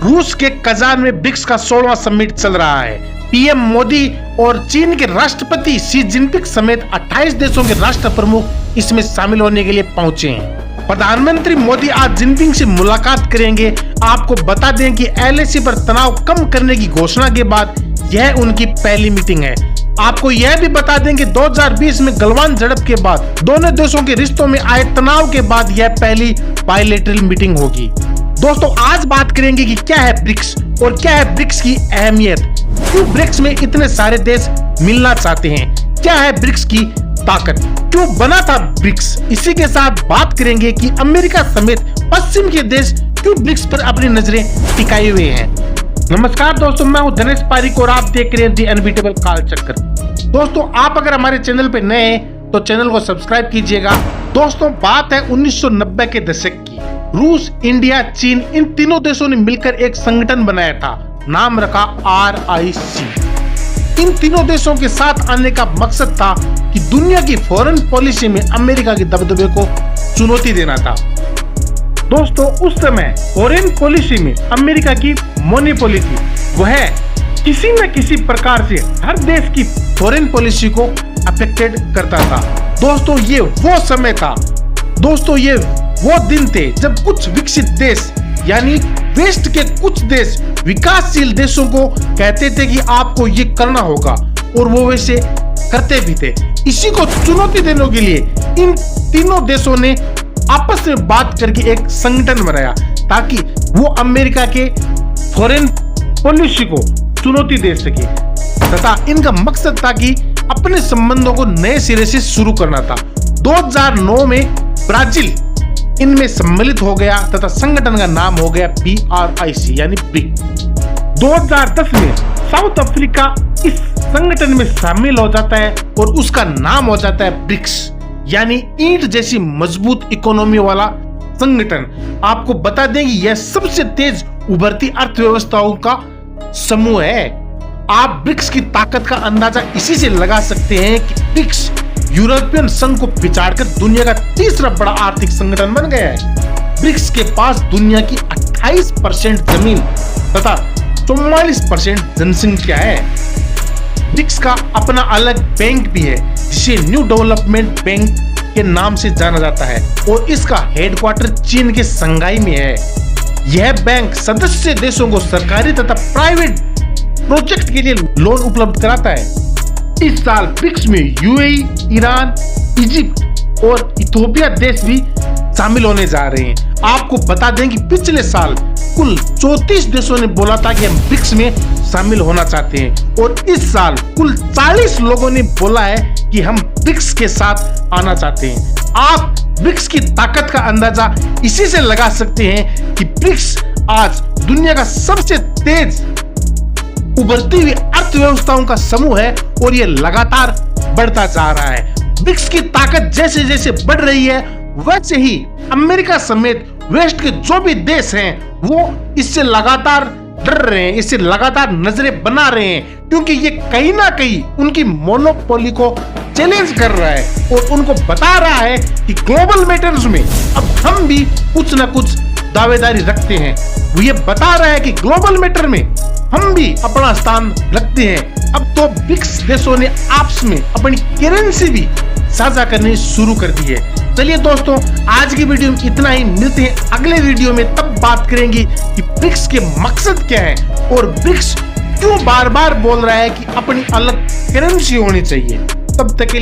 रूस के कजान में ब्रिक्स का 16वां समिट चल रहा है। पीएम मोदी और चीन के राष्ट्रपति शी जिनपिंग समेत 28 देशों के राष्ट्र प्रमुख इसमें शामिल होने के लिए पहुंचे हैं। प्रधानमंत्री मोदी आज जिनपिंग से मुलाकात करेंगे। आपको बता दें कि एलएसी पर तनाव कम करने की घोषणा के बाद यह उनकी पहली मीटिंग है। आपको यह भी बता दें कि 2020 में गलवान झड़प के बाद दोनों देशों के रिश्तों में आए तनाव के बाद यह पहली बायलैटरल मीटिंग होगी। दोस्तों आज बात करेंगे कि क्या है ब्रिक्स और क्या है ब्रिक्स की अहमियत, क्यों ब्रिक्स में इतने सारे देश मिलना चाहते हैं, क्या है ब्रिक्स की ताकत, क्यों बना था ब्रिक्स। इसी के साथ बात करेंगे कि अमेरिका समेत पश्चिम के देश क्यों ब्रिक्स पर अपनी नजरें टिकाए हुए हैं। नमस्कार दोस्तों, मैं हूं धनेश पारिक और आप देख रहे हैं दी अनबीटेबल कालचक्र। दोस्तों आप अगर हमारे चैनल पे नए हैं तो चैनल को सब्सक्राइब कीजिएगा। दोस्तों बात है 1990 के दशक की। रूस, इंडिया, चीन इन तीनों देशों ने मिलकर एक संगठन बनाया था, नाम रखा RIC। इन तीनों देशों के साथ आने का मकसद था कि दुनिया की फॉरेन पॉलिसी में अमेरिका के दबदबे को चुनौती देना था। दोस्तों उस समय फॉरेन पॉलिसी में अमेरिका की मोनोपोली थी, वह किसी न किसी प्रकार से हर देश की फॉरेन पॉलिसी को अफेक्टेड करता था। दोस्तों ये वो समय था, दोस्तों ये वो दिन थे जब कुछ विकसित देश यानी वेस्ट के कुछ देश विकासशील देशों को कहते थे कि आपको ये करना होगा और वो वैसे करते भी थे। इसी को चुनौती देने के लिए इन तीनों देशों ने आपस में बात करके एक संगठन बनाया ताकि वो अमेरिका के फॉरेन पॉलिसी को चुनौती दे सके तथा इनका मकसद था कि अपने संबंधों को नए सिरे से शुरू करना था। 2009 में ब्राजील इनमें सम्मिलित हो गया तथा संगठन का नाम हो गया BRIC यानी ब्रिक। 2010 में साउथ अफ्रीका इस संगठन में शामिल हो जाता है और उसका नाम हो जाता है ब्रिक्स यानी ईंट जैसी मजबूत इकोनॉमी वाला संगठन। आपको बता दें कि यह सबसे तेज उभरती अर्थव्यवस्थाओं का समूह है। आप ब्रिक्स की ताकत का अंदाजा इसी से लगा सकते हैं कि ब्रिक्स यूरोपियन संघ को पिछाड़कर दुनिया का तीसरा बड़ा आर्थिक संगठन बन गया है। ब्रिक्स के पास दुनिया की 28% जमीन तथा 44% जनसंख्या है। ब्रिक्स का अपना अलग बैंक भी है जिसे न्यू डेवलपमेंट बैंक के नाम से जाना जाता है और इसका हेडक्वार्टर चीन के शंघाई में है। यह बैंक सदस्य देशों को सरकारी तथा प्राइवेट प्रोजेक्ट के लिए लोन उपलब्ध कराता है। इस साल ब्रिक्स में UAE, ईरान, इजिप्ट और इथियोपिया देश भी शामिल होने जा रहे हैं। आपको बता दें कि पिछले साल कुल 34 देशों ने बोला था कि हम ब्रिक्स में शामिल होना चाहते हैं और इस साल कुल 40 लोगों ने बोला है कि हम ब्रिक्स के साथ आना चाहते हैं। आप ब्रिक्स की ताकत का अंदाजा इसी से लगा सकते हैं कि ब्रिक्स आज दुनिया का सबसे तेज उभरती हुई अर्थव्यवस्थाओं का समूह है और ये लगातार बढ़ता जा रहा है। ब्रिक्स की ताकत जैसे जैसे बढ़ रही है वैसे ही अमेरिका समेत वेस्ट के जो भी देश हैं वो इससे लगातार डर रहे हैं, इससे लगातार नजरें बना रहे हैं क्योंकि ये कहीं ना कहीं उनकी मोनोपोली को चैलेंज कर रहा है और उनको बता रहा है कि ग्लोबल मैटर्स में अब हम भी कुछ ना कुछ दावेदारी रखते हैं। वो ये बता रहा है कि ग्लोबल मैटर में हम भी अपना स्थान रखते हैं। अब तो ब्रिक्स देशों ने आपस में अपनी करेंसी भी साझा करनी शुरू कर दी है। चलिए दोस्तों आज की वीडियो में इतना ही, मिलते हैं अगले वीडियो में। तब बात करेंगे कि ब्रिक्स के मकसद क्या है और ब्रिक्स क्यों बार बार बोल रहा है कि अपनी अलग करेंसी होनी चाहिए। तब तक के